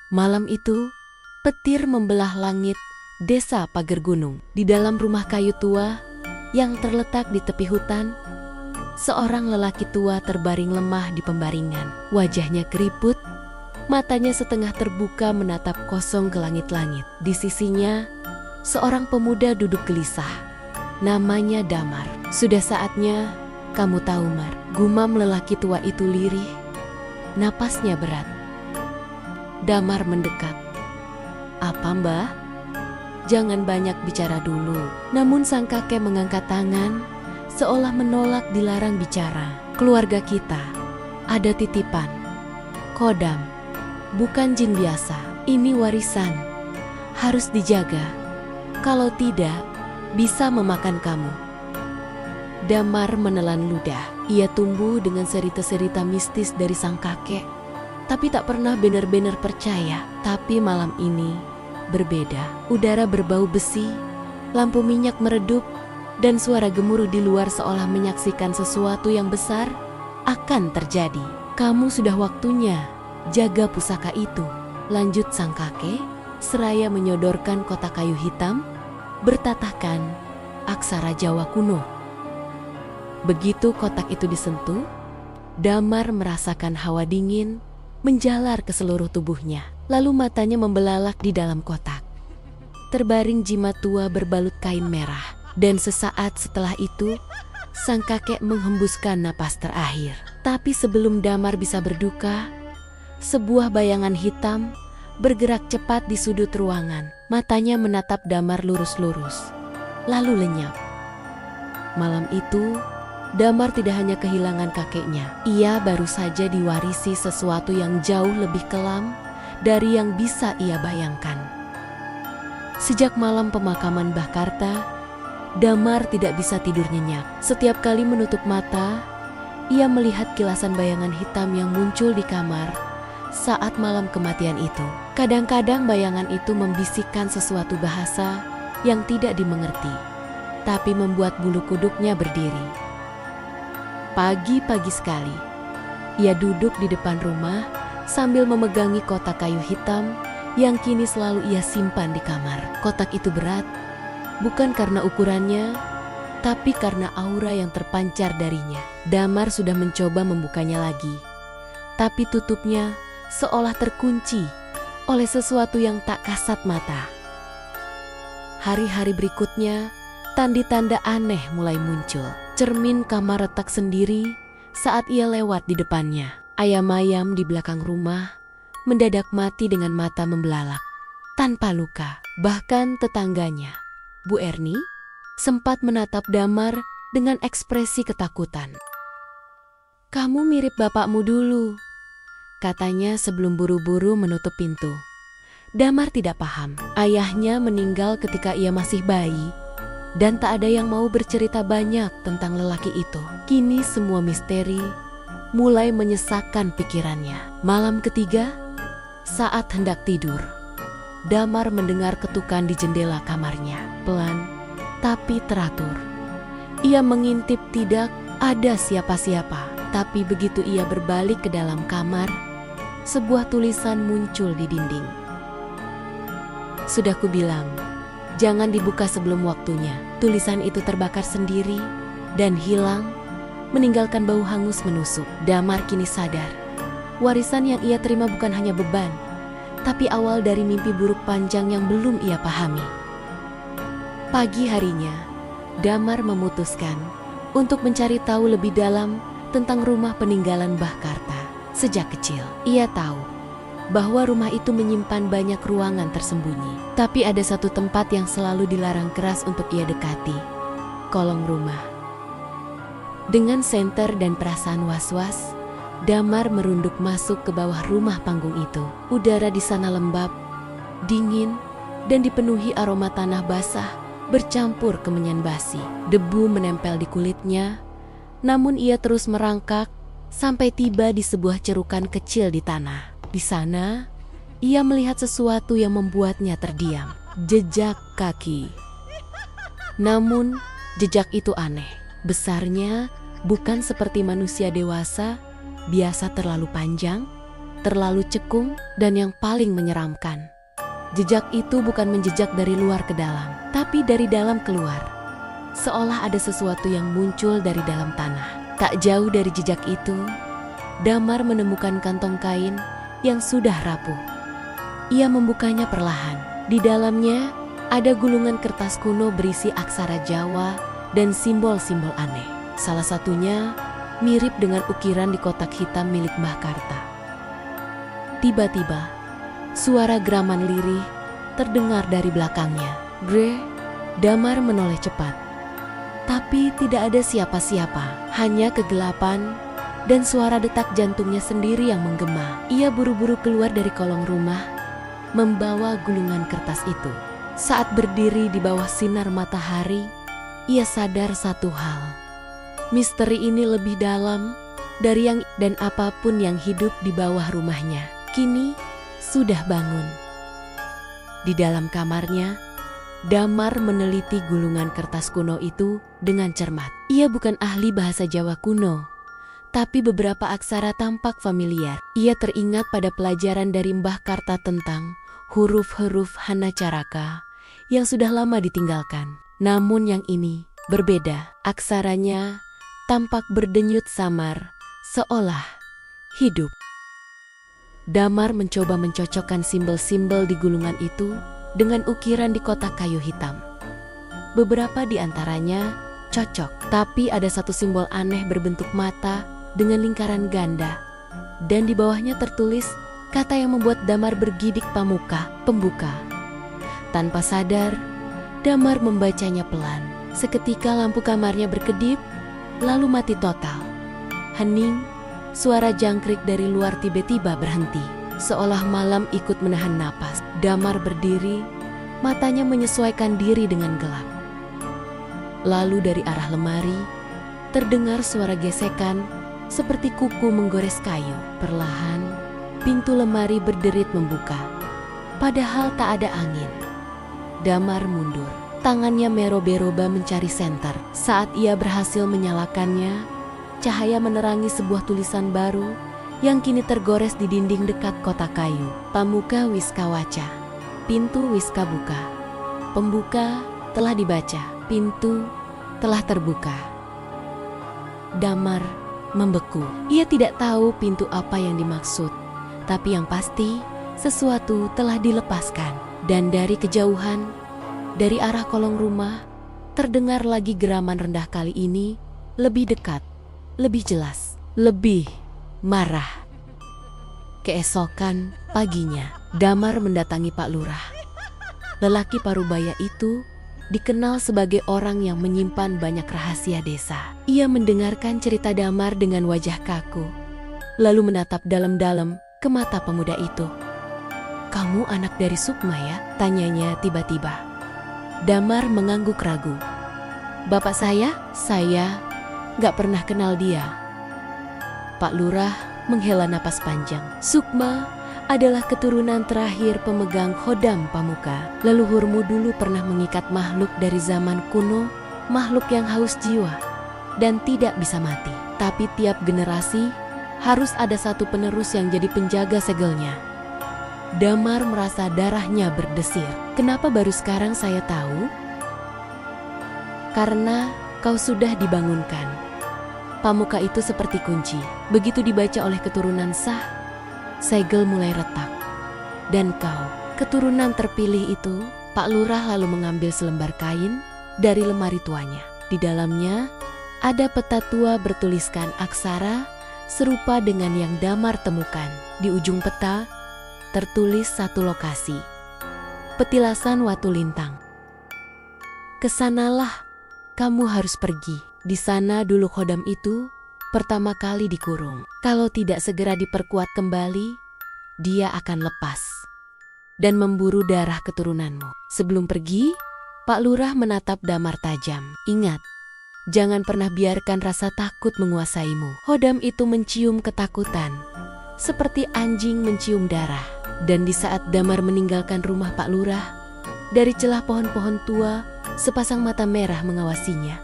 Malam itu, petir membelah langit desa Pager Gunung. Di dalam rumah kayu tua yang terletak di tepi hutan, seorang lelaki tua terbaring lemah di pembaringan. Wajahnya keriput, matanya setengah terbuka menatap kosong ke langit-langit. Di sisinya, seorang pemuda duduk gelisah. Namanya Damar. "Sudah saatnya kamu tahu, Mar," gumam lelaki tua itu lirih. Napasnya berat. Damar mendekat. "Apa, Mbah? Jangan banyak bicara dulu." Namun sang kakek mengangkat tangan, seolah menolak dilarang bicara. "Keluarga kita ada titipan. Kodam, bukan jin biasa. Ini warisan. Harus dijaga. Kalau tidak, bisa memakan kamu." Damar menelan ludah. Ia tumbuh dengan cerita-cerita mistis dari sang kakek, tapi tak pernah benar-benar percaya. Tapi malam ini berbeda. Udara berbau besi, lampu minyak meredup, dan suara gemuruh di luar seolah menyaksikan sesuatu yang besar akan terjadi. "Kamu sudah waktunya jaga pusaka itu," lanjut sang kakek, seraya menyodorkan kotak kayu hitam bertatahkan aksara Jawa kuno. Begitu kotak itu disentuh, Damar merasakan hawa dingin menjalar ke seluruh tubuhnya. Lalu matanya membelalak di dalam kotak. Terbaring jimat tua berbalut kain merah. Dan sesaat setelah itu, sang kakek menghembuskan napas terakhir. Tapi sebelum Damar bisa berduka, sebuah bayangan hitam bergerak cepat di sudut ruangan. Matanya menatap Damar lurus-lurus, lalu lenyap. Malam itu, Damar tidak hanya kehilangan kakeknya. Ia baru saja diwarisi sesuatu yang jauh lebih kelam dari yang bisa ia bayangkan. Sejak malam pemakaman Mbah Karta, Damar tidak bisa tidur nyenyak. Setiap kali menutup mata, ia melihat kilasan bayangan hitam yang muncul di kamar saat malam kematian itu. Kadang-kadang bayangan itu membisikkan sesuatu bahasa yang tidak dimengerti, tapi membuat bulu kuduknya berdiri. Pagi-pagi sekali, ia duduk di depan rumah sambil memegangi kotak kayu hitam yang kini selalu ia simpan di kamar. Kotak itu berat, bukan karena ukurannya, tapi karena aura yang terpancar darinya. Damar sudah mencoba membukanya lagi, tapi tutupnya seolah terkunci oleh sesuatu yang tak kasat mata. Hari-hari berikutnya, tanda-tanda aneh mulai muncul. Cermin kamar retak sendiri saat ia lewat di depannya. Ayam-ayam di belakang rumah mendadak mati dengan mata membelalak, tanpa luka. Bahkan tetangganya, Bu Erni, sempat menatap Damar dengan ekspresi ketakutan. "Kamu mirip bapakmu dulu," katanya sebelum buru-buru menutup pintu. Damar tidak paham. Ayahnya meninggal ketika ia masih bayi, dan tak ada yang mau bercerita banyak tentang lelaki itu. Kini semua misteri mulai menyesakkan pikirannya. Malam ketiga, saat hendak tidur, Damar mendengar ketukan di jendela kamarnya. Pelan, tapi teratur. Ia mengintip, tidak ada siapa-siapa. Tapi begitu ia berbalik ke dalam kamar, sebuah tulisan muncul di dinding. "Sudah kubilang, jangan dibuka sebelum waktunya." Tulisan itu terbakar sendiri dan hilang, meninggalkan bau hangus menusuk. Damar kini sadar, warisan yang ia terima bukan hanya beban, tapi awal dari mimpi buruk panjang yang belum ia pahami. Pagi harinya, Damar memutuskan untuk mencari tahu lebih dalam tentang rumah peninggalan Mbah Karta. Sejak kecil, ia tahu bahwa rumah itu menyimpan banyak ruangan tersembunyi. Tapi ada satu tempat yang selalu dilarang keras untuk ia dekati: kolong rumah. Dengan senter dan perasaan was-was, Damar merunduk masuk ke bawah rumah panggung itu. Udara di sana lembab, dingin, dan dipenuhi aroma tanah basah bercampur kemenyan basi. Debu menempel di kulitnya, namun ia terus merangkak sampai tiba di sebuah cerukan kecil di tanah. Di sana, ia melihat sesuatu yang membuatnya terdiam. Jejak kaki. Namun, jejak itu aneh. Besarnya bukan seperti manusia dewasa, biasa terlalu panjang, terlalu cekung, dan yang paling menyeramkan. Jejak itu bukan menjejak dari luar ke dalam, tapi dari dalam keluar. Seolah ada sesuatu yang muncul dari dalam tanah. Tak jauh dari jejak itu, Damar menemukan kantong kain yang sudah rapuh. Ia membukanya perlahan. Di dalamnya ada gulungan kertas kuno berisi aksara Jawa dan simbol-simbol aneh. Salah satunya mirip dengan ukiran di kotak hitam milik Mbah Karta. Tiba-tiba, suara geraman lirih terdengar dari belakangnya. "Gre!" Damar menoleh cepat. Tapi tidak ada siapa-siapa, hanya kegelapan dan suara detak jantungnya sendiri yang menggema. Ia buru-buru keluar dari kolong rumah, membawa gulungan kertas itu. Saat berdiri di bawah sinar matahari, ia sadar satu hal. Misteri ini lebih dalam dari yang dan apapun yang hidup di bawah rumahnya. Kini sudah bangun. Di dalam kamarnya, Damar meneliti gulungan kertas kuno itu dengan cermat. Ia bukan ahli bahasa Jawa kuno, tapi beberapa aksara tampak familiar. Ia teringat pada pelajaran dari Mbah Karta tentang huruf-huruf Hanacaraka yang sudah lama ditinggalkan. Namun yang ini berbeda. Aksaranya tampak berdenyut samar, seolah hidup. Damar mencoba mencocokkan simbol-simbol di gulungan itu dengan ukiran di kotak kayu hitam. Beberapa di antaranya cocok, tapi ada satu simbol aneh berbentuk mata dengan lingkaran ganda, dan di bawahnya tertulis kata yang membuat Damar bergidik pamuka, pembuka. Tanpa sadar, Damar membacanya pelan. Seketika lampu kamarnya berkedip, lalu mati total. Hening, suara jangkrik dari luar tiba-tiba berhenti. Seolah malam ikut menahan napas. Damar berdiri, matanya menyesuaikan diri dengan gelap. Lalu dari arah lemari, terdengar suara gesekan seperti kuku menggores kayu. Perlahan, pintu lemari berderit membuka. Padahal tak ada angin. Damar mundur. Tangannya merobe-roba mencari senter. Saat ia berhasil menyalakannya, cahaya menerangi sebuah tulisan baru yang kini tergores di dinding dekat kotak kayu. Pamuka Wiskawaca. Pintu Wiska buka. Pembuka telah dibaca. Pintu telah terbuka. Damar membeku. Ia tidak tahu pintu apa yang dimaksud, tapi yang pasti sesuatu telah dilepaskan. Dan dari kejauhan, dari arah kolong rumah, terdengar lagi geraman rendah kali ini lebih dekat, lebih jelas, lebih marah. Keesokan paginya, Damar mendatangi Pak Lurah. Lelaki parubaya itu dikenal sebagai orang yang menyimpan banyak rahasia desa. Ia mendengarkan cerita Damar dengan wajah kaku, lalu menatap dalam-dalam ke mata pemuda itu. "Kamu anak dari Sukma ya?" tanyanya tiba-tiba. Damar mengangguk ragu. "Bapak saya gak pernah kenal dia." Pak Lurah menghela napas panjang. "Sukma adalah keturunan terakhir pemegang Khodam Pamuka. Leluhurmu dulu pernah mengikat makhluk dari zaman kuno, makhluk yang haus jiwa dan tidak bisa mati. Tapi tiap generasi harus ada satu penerus yang jadi penjaga segelnya." Damar merasa darahnya berdesir. "Kenapa baru sekarang saya tahu?" "Karena kau sudah dibangunkan. Pamuka itu seperti kunci. Begitu dibaca oleh keturunan sah, segel mulai retak. Dan kau, keturunan terpilih itu." Pak Lurah lalu mengambil selembar kain dari lemari tuanya. Di dalamnya ada peta tua bertuliskan aksara serupa dengan yang Damar temukan. Di ujung peta tertulis satu lokasi, Petilasan Watu Lintang. "Kesanalah kamu harus pergi. Di sana dulu Khodam itu pertama kali dikurung. Kalau tidak segera diperkuat kembali, dia akan lepas dan memburu darah keturunanmu." Sebelum pergi, Pak Lurah menatap Damar tajam. "Ingat, jangan pernah biarkan rasa takut menguasaimu." Khodam itu mencium ketakutan, seperti anjing mencium darah. Dan di saat Damar meninggalkan rumah Pak Lurah, dari celah pohon-pohon tua, sepasang mata merah mengawasinya.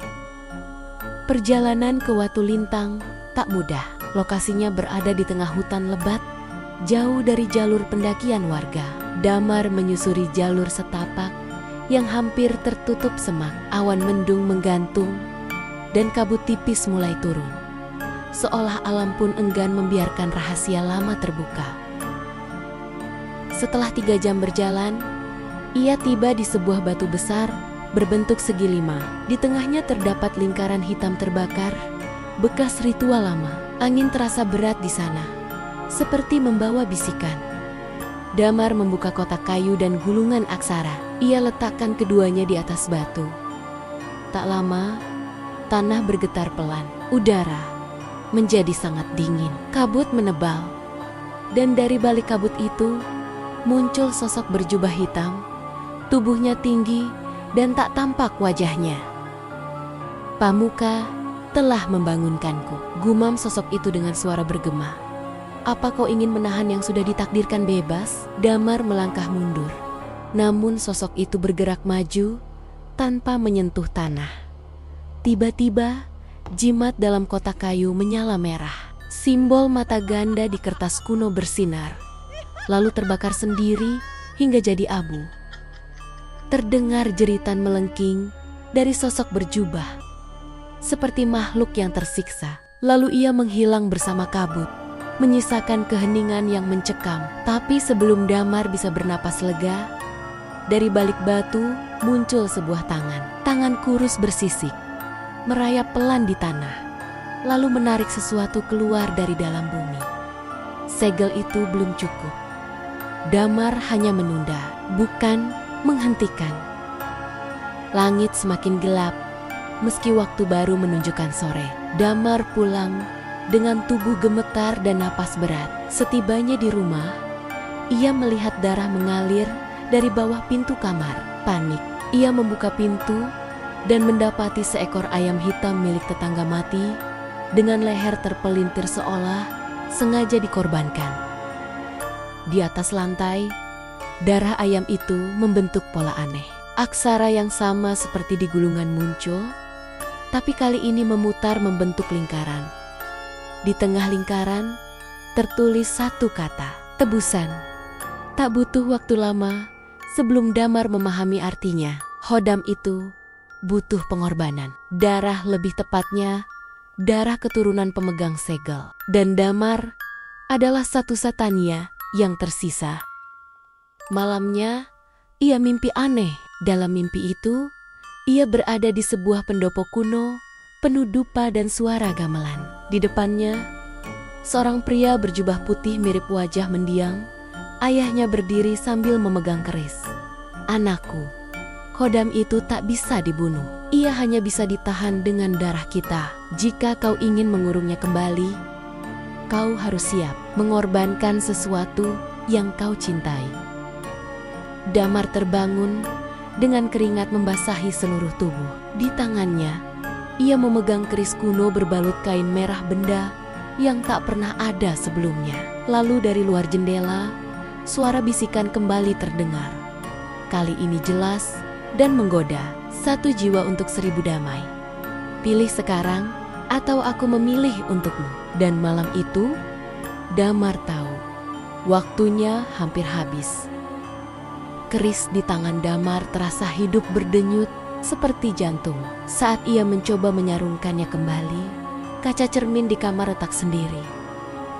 Perjalanan ke Watu Lintang tak mudah. Lokasinya berada di tengah hutan lebat, jauh dari jalur pendakian warga. Damar menyusuri jalur setapak yang hampir tertutup semak. Awan mendung menggantung dan kabut tipis mulai turun. Seolah alam pun enggan membiarkan rahasia lama terbuka. Setelah 3 jam berjalan, ia tiba di sebuah batu besar berbentuk segi 5. Di tengahnya terdapat lingkaran hitam terbakar, bekas ritual lama. Angin terasa berat di sana, seperti membawa bisikan. Damar membuka kotak kayu dan gulungan aksara. Ia letakkan keduanya di atas batu. Tak lama, tanah bergetar pelan. Udara menjadi sangat dingin. Kabut menebal. Dan dari balik kabut itu, muncul sosok berjubah hitam. Tubuhnya tinggi dan tak tampak wajahnya. "Pamuka telah membangunkanku," gumam sosok itu dengan suara bergema. "Apa kau ingin menahan yang sudah ditakdirkan bebas?" Damar melangkah mundur. Namun sosok itu bergerak maju tanpa menyentuh tanah. Tiba-tiba, jimat dalam kotak kayu menyala merah. Simbol mata ganda di kertas kuno bersinar, lalu terbakar sendiri hingga jadi abu. Terdengar jeritan melengking dari sosok berjubah, seperti makhluk yang tersiksa. Lalu ia menghilang bersama kabut, menyisakan keheningan yang mencekam. Tapi sebelum Damar bisa bernapas lega, dari balik batu muncul sebuah tangan. Tangan kurus bersisik, merayap pelan di tanah, lalu menarik sesuatu keluar dari dalam bumi. Segel itu belum cukup. Damar hanya menunda, bukan menghentikan. Langit semakin gelap, meski waktu baru menunjukkan sore. Damar pulang dengan tubuh gemetar dan napas berat. Setibanya di rumah, ia melihat darah mengalir dari bawah pintu kamar. Panik, ia membuka pintu dan mendapati seekor ayam hitam milik tetangga mati dengan leher terpelintir seolah sengaja dikorbankan. Di atas lantai, darah ayam itu membentuk pola aneh. Aksara yang sama seperti di gulungan muncul, tapi kali ini memutar membentuk lingkaran. Di tengah lingkaran, tertulis satu kata, tebusan. Tak butuh waktu lama sebelum Damar memahami artinya. Hodam itu butuh pengorbanan. Darah, lebih tepatnya, darah keturunan pemegang segel. Dan Damar adalah satu-satunya yang tersisa. Malamnya, ia mimpi aneh. Dalam mimpi itu, ia berada di sebuah pendopo kuno, penuh dupa dan suara gamelan. Di depannya, seorang pria berjubah putih mirip wajah mendiang. Ayahnya berdiri sambil memegang keris. "Anakku, Hodam itu tak bisa dibunuh. Ia hanya bisa ditahan dengan darah kita. Jika kau ingin mengurungnya kembali, kau harus siap mengorbankan sesuatu yang kau cintai." Damar terbangun dengan keringat membasahi seluruh tubuh. Di tangannya, ia memegang keris kuno berbalut kain merah benda yang tak pernah ada sebelumnya. Lalu dari luar jendela, suara bisikan kembali terdengar. Kali ini jelas dan menggoda. "Satu jiwa untuk 1000 damai. Pilih sekarang atau aku memilih untukmu." Dan malam itu, Damar tahu waktunya hampir habis. Keris di tangan Damar terasa hidup berdenyut seperti jantung. Saat ia mencoba menyarungkannya kembali, kaca cermin di kamar retak sendiri,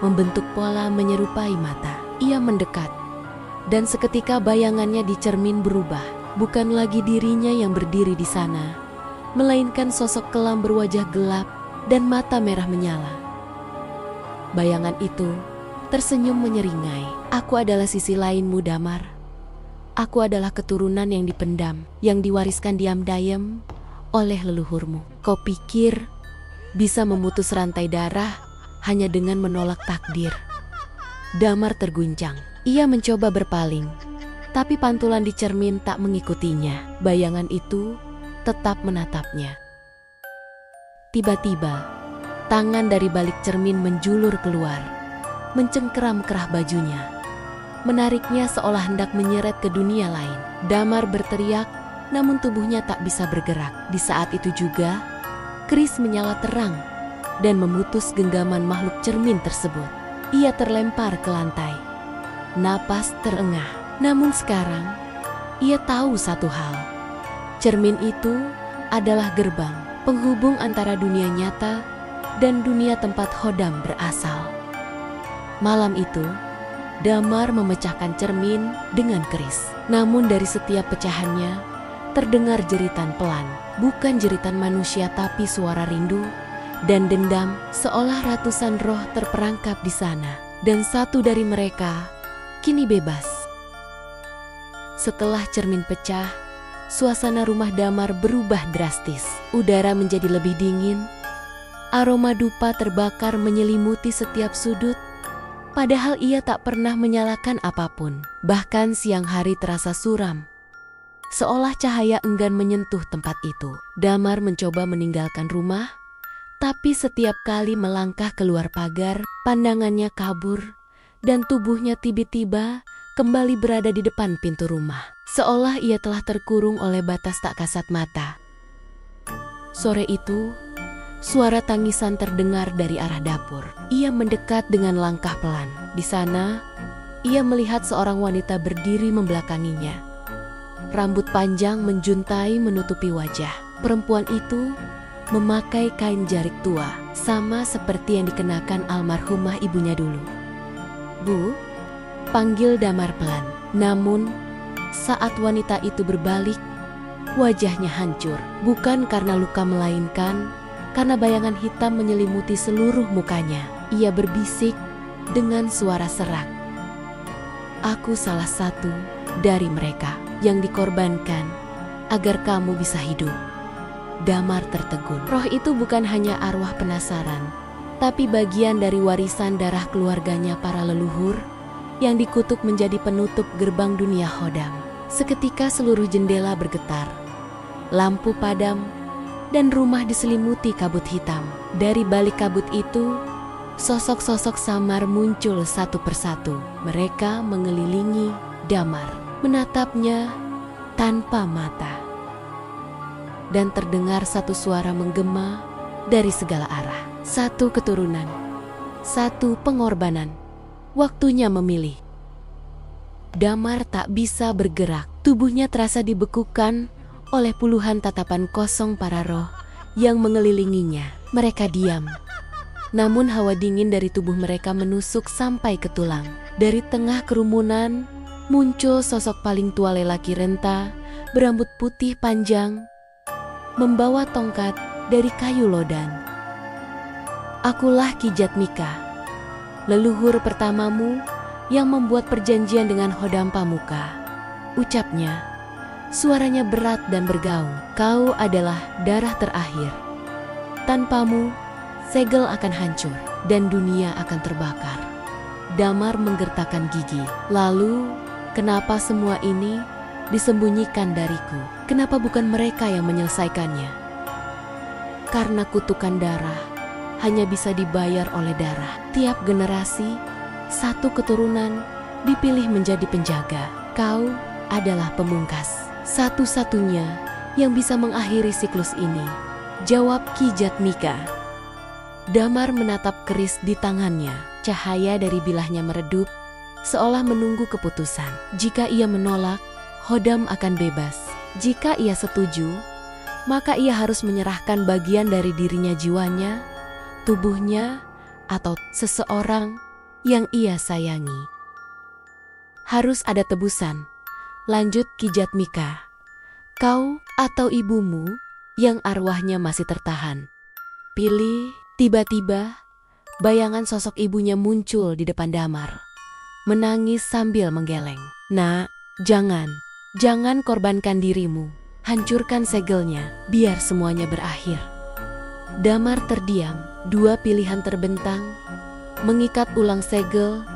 membentuk pola menyerupai mata. Ia mendekat, dan seketika bayangannya di cermin berubah. Bukan lagi dirinya yang berdiri di sana, melainkan sosok kelam berwajah gelap dan mata merah menyala. Bayangan itu tersenyum menyeringai. "Aku adalah sisi lainmu, Damar. Aku adalah keturunan yang dipendam, yang diwariskan diam-diam oleh leluhurmu. Kau pikir bisa memutus rantai darah hanya dengan menolak takdir?" Damar terguncang. Ia mencoba berpaling, tapi pantulan di cermin tak mengikutinya. Bayangan itu tetap menatapnya. Tiba-tiba, tangan dari balik cermin menjulur keluar, mencengkeram kerah bajunya, menariknya seolah hendak menyeret ke dunia lain. Damar berteriak, namun tubuhnya tak bisa bergerak. Di saat itu juga, keris menyala terang dan memutus genggaman makhluk cermin tersebut. Ia terlempar ke lantai. Napas terengah. Namun sekarang, ia tahu satu hal. Cermin itu adalah gerbang penghubung antara dunia nyata dan dunia tempat Hodam berasal. Malam itu, Damar memecahkan cermin dengan keris. Namun dari setiap pecahannya, terdengar jeritan pelan. Bukan jeritan manusia tapi suara rindu dan dendam, seolah ratusan roh terperangkap di sana. Dan satu dari mereka kini bebas. Setelah cermin pecah, suasana rumah Damar berubah drastis. Udara menjadi lebih dingin. Aroma dupa terbakar menyelimuti setiap sudut. Padahal ia tak pernah menyalakan apapun. Bahkan siang hari terasa suram. Seolah cahaya enggan menyentuh tempat itu. Damar mencoba meninggalkan rumah, tapi setiap kali melangkah keluar pagar, pandangannya kabur, dan tubuhnya tiba-tiba kembali berada di depan pintu rumah. Seolah ia telah terkurung oleh batas tak kasat mata. Sore itu, suara tangisan terdengar dari arah dapur. Ia mendekat dengan langkah pelan. Di sana, ia melihat seorang wanita berdiri membelakanginya. Rambut panjang menjuntai menutupi wajah. Perempuan itu memakai kain jarik tua, sama seperti yang dikenakan almarhumah ibunya dulu. "Bu," panggil Damar pelan. Namun, saat wanita itu berbalik, wajahnya hancur. Bukan karena luka melainkan karena bayangan hitam menyelimuti seluruh mukanya. Ia berbisik dengan suara serak. "Aku salah satu dari mereka yang dikorbankan agar kamu bisa hidup." Damar tertegun. Roh itu bukan hanya arwah penasaran, tapi bagian dari warisan darah keluarganya para leluhur yang dikutuk menjadi penutup gerbang dunia Hodam. Seketika seluruh jendela bergetar, lampu padam, dan rumah diselimuti kabut hitam. Dari balik kabut itu, sosok-sosok samar muncul satu persatu. Mereka mengelilingi Damar, menatapnya tanpa mata. Dan terdengar satu suara menggema dari segala arah. Satu keturunan, satu pengorbanan. Waktunya memilih. Damar tak bisa bergerak. Tubuhnya terasa dibekukan oleh puluhan tatapan kosong para roh yang mengelilinginya. Mereka diam. Namun hawa dingin dari tubuh mereka menusuk sampai ke tulang. Dari tengah kerumunan, muncul sosok paling tua lelaki renta, berambut putih panjang, membawa tongkat dari kayu lodan. "Akulah Ki Jatmika, leluhur pertamamu yang membuat perjanjian dengan Hodam Pamuka," ucapnya. Suaranya berat dan bergaung. "Kau adalah darah terakhir. Tanpamu, segel akan hancur dan dunia akan terbakar." Damar menggertakkan gigi. "Lalu, kenapa semua ini disembunyikan dariku? Kenapa bukan mereka yang menyelesaikannya?" "Karena kutukan darah hanya bisa dibayar oleh darah. Tiap generasi, satu keturunan dipilih menjadi penjaga. Kau adalah pemungkas, satu-satunya yang bisa mengakhiri siklus ini," jawab Ki Jatmika. Damar menatap keris di tangannya. Cahaya dari bilahnya meredup, seolah menunggu keputusan. Jika ia menolak, Hodam akan bebas. Jika ia setuju, maka ia harus menyerahkan bagian dari dirinya, jiwanya, tubuhnya, atau seseorang yang ia sayangi. "Harus ada tebusan," lanjut Ki Jatmika. "Kau atau ibumu yang arwahnya masih tertahan. Pilih." Tiba-tiba, bayangan sosok ibunya muncul di depan Damar, menangis sambil menggeleng. "Nak, jangan korbankan dirimu. Hancurkan segelnya, biar semuanya berakhir." Damar terdiam. Dua pilihan terbentang, mengikat ulang segel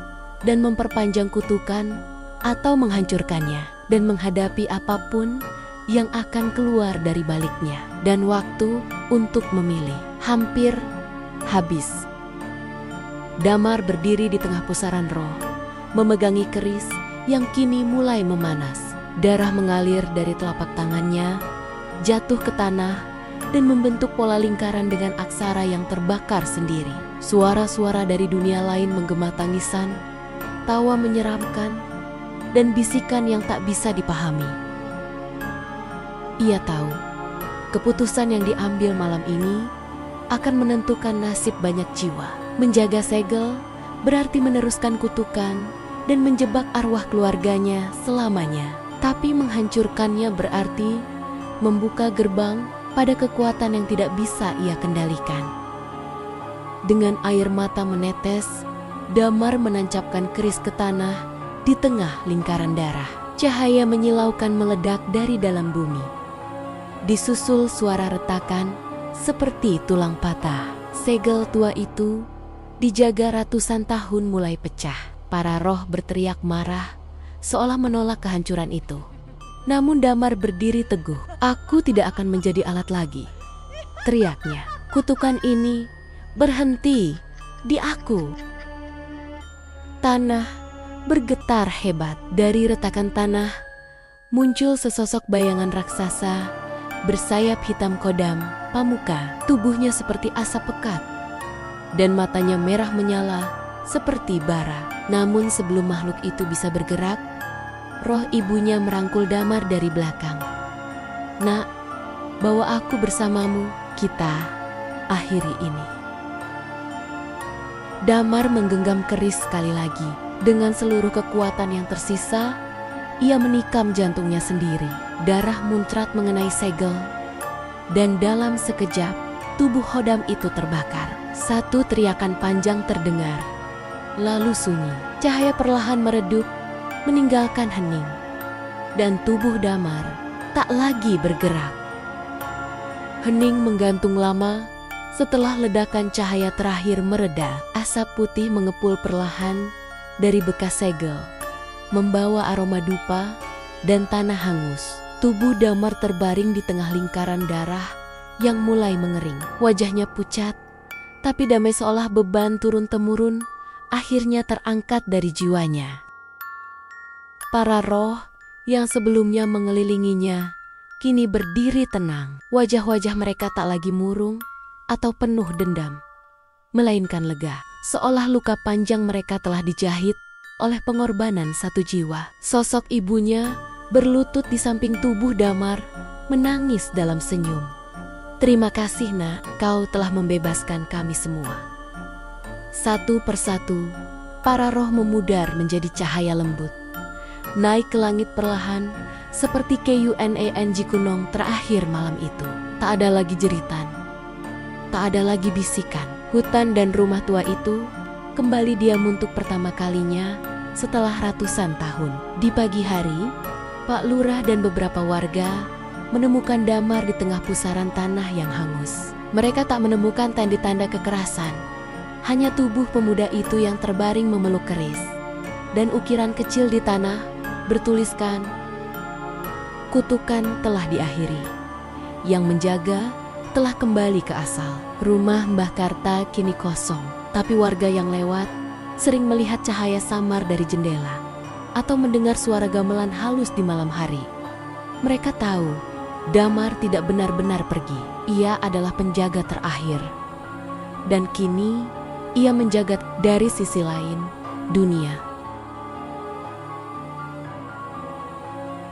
dan memperpanjang kutukan, atau menghancurkannya dan menghadapi apapun yang akan keluar dari baliknya. Dan waktu untuk memilih hampir habis. Damar berdiri di tengah pusaran roh, memegangi keris yang kini mulai memanas. Darah mengalir dari telapak tangannya, jatuh ke tanah, dan membentuk pola lingkaran dengan aksara yang terbakar sendiri. Suara-suara dari dunia lain menggema tangisan, tawa menyeramkan, dan bisikan yang tak bisa dipahami. Ia tahu, keputusan yang diambil malam ini akan menentukan nasib banyak jiwa. Menjaga segel berarti meneruskan kutukan dan menjebak arwah keluarganya selamanya. Tapi menghancurkannya berarti membuka gerbang pada kekuatan yang tidak bisa ia kendalikan. Dengan air mata menetes, Damar menancapkan keris ke tanah di tengah lingkaran darah. Cahaya menyilaukan meledak dari dalam bumi. Disusul suara retakan seperti tulang patah. Segel tua itu dijaga ratusan tahun mulai pecah. Para roh berteriak marah, seolah menolak kehancuran itu. Namun Damar berdiri teguh. "Aku tidak akan menjadi alat lagi," teriaknya. "Kutukan ini berhenti di aku." Tanah bergetar hebat. Dari retakan tanah muncul sesosok bayangan raksasa bersayap hitam kodam, pamuka. Tubuhnya seperti asap pekat dan matanya merah menyala seperti bara. Namun sebelum makhluk itu bisa bergerak, roh ibunya merangkul Damar dari belakang. "Nak, bawa aku bersamamu, kita akhiri ini." Damar menggenggam keris sekali lagi. Dengan seluruh kekuatan yang tersisa, ia menikam jantungnya sendiri. Darah muncrat mengenai segel, dan dalam sekejap, tubuh Hodam itu terbakar. Satu teriakan panjang terdengar, lalu sunyi. Cahaya perlahan meredup, meninggalkan hening, dan tubuh Damar tak lagi bergerak. Hening menggantung lama. Setelah ledakan cahaya terakhir mereda, asap putih mengepul perlahan dari bekas segel, membawa aroma dupa dan tanah hangus. Tubuh Damar terbaring di tengah lingkaran darah yang mulai mengering. Wajahnya pucat, tapi damai seolah beban turun-temurun akhirnya terangkat dari jiwanya. Para roh yang sebelumnya mengelilinginya kini berdiri tenang. Wajah-wajah mereka tak lagi murung atau penuh dendam, melainkan lega, seolah luka panjang mereka telah dijahit oleh pengorbanan satu jiwa. Sosok ibunya berlutut di samping tubuh Damar, menangis dalam senyum. "Terima kasih, Nak, kau telah membebaskan kami semua." Satu persatu, para roh memudar menjadi cahaya lembut, naik ke langit perlahan seperti KUNANG Kunong terakhir malam itu. Tak ada lagi jeritan, tak ada lagi bisikan. Hutan dan rumah tua itu kembali diam untuk pertama kalinya setelah ratusan tahun. Di pagi hari, Pak Lurah dan beberapa warga menemukan Damar di tengah pusaran tanah yang hangus. Mereka tak menemukan tanda-tanda kekerasan, hanya tubuh pemuda itu yang terbaring memeluk keris. Dan ukiran kecil di tanah bertuliskan, "Kutukan telah diakhiri. Yang menjaga telah kembali ke asal." Rumah Mbah Karta kini kosong, tapi warga yang lewat sering melihat cahaya samar dari jendela atau mendengar suara gamelan halus di malam hari. Mereka tahu Damar tidak benar-benar pergi. Ia adalah penjaga terakhir. Dan kini ia menjaga dari sisi lain dunia.